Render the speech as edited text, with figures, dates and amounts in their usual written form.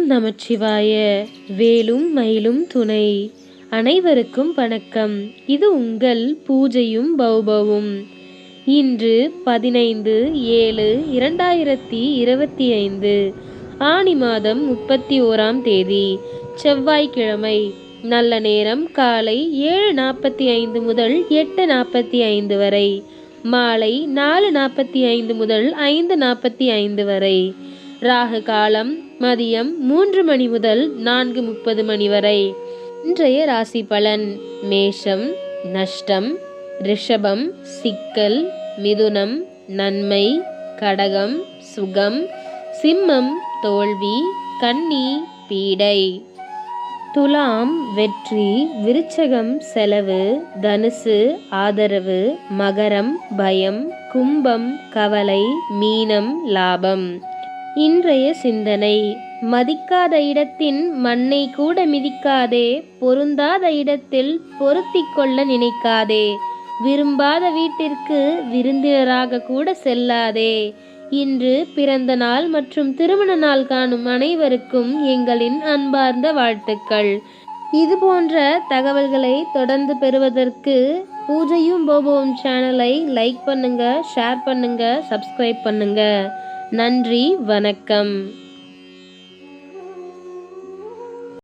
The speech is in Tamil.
ஓம் நமச்சிவாய. வேலும் மயிலும் துணை. அனைவருக்கும் வணக்கம். இது உங்கள் பூஜையும் பௌபவும். இன்று 15/7/2025 ஆனி மாதம் 31ஆம் தேதி செவ்வாய்க்கிழமை. நல்ல நேரம் காலை 7:45 முதல் 8:45 வரை, மாலை 4:45 முதல் 5:45 வரை. ராகு காலம் மதியம் 3 மணி முதல் 4:30 மணி வரை. இன்றைய ராசி பலன்: மேஷம் நஷ்டம், ரிஷபம் சிக்கல், மிதுனம் நன்மை, கடகம் சுகம், சிம்மம் தோல்வி, கன்னி பீடை, துலாம் வெற்றி, விருச்சகம் செலவு, தனுசு ஆதரவு, மகரம் பயம், கும்பம் கவலை, மீனம் லாபம். இன்றைய சிந்தனை: மதிக்காத இடத்தின் மண்ணை கூட மிதிக்காதே, பொருந்தாத இடத்தில் பொருத்திக் கொள்ள நினைக்காதே, விரும்பாத வீட்டிற்கு விருந்தினராக கூட செல்லாதே. இன்று பிறந்த நாள் மற்றும் திருமண நாள் காணும் அனைவருக்கும் எங்களின் அன்பார்ந்த வாழ்த்துக்கள். இது போன்ற தகவல்களை தொடர்ந்து பெறுவதற்கு பூஜையும் பௌபவும் சேனலை லைக் பண்ணுங்க, ஷேர் பண்ணுங்க, சப்ஸ்கிரைப் பண்ணுங்க. நன்றி, வணக்கம்.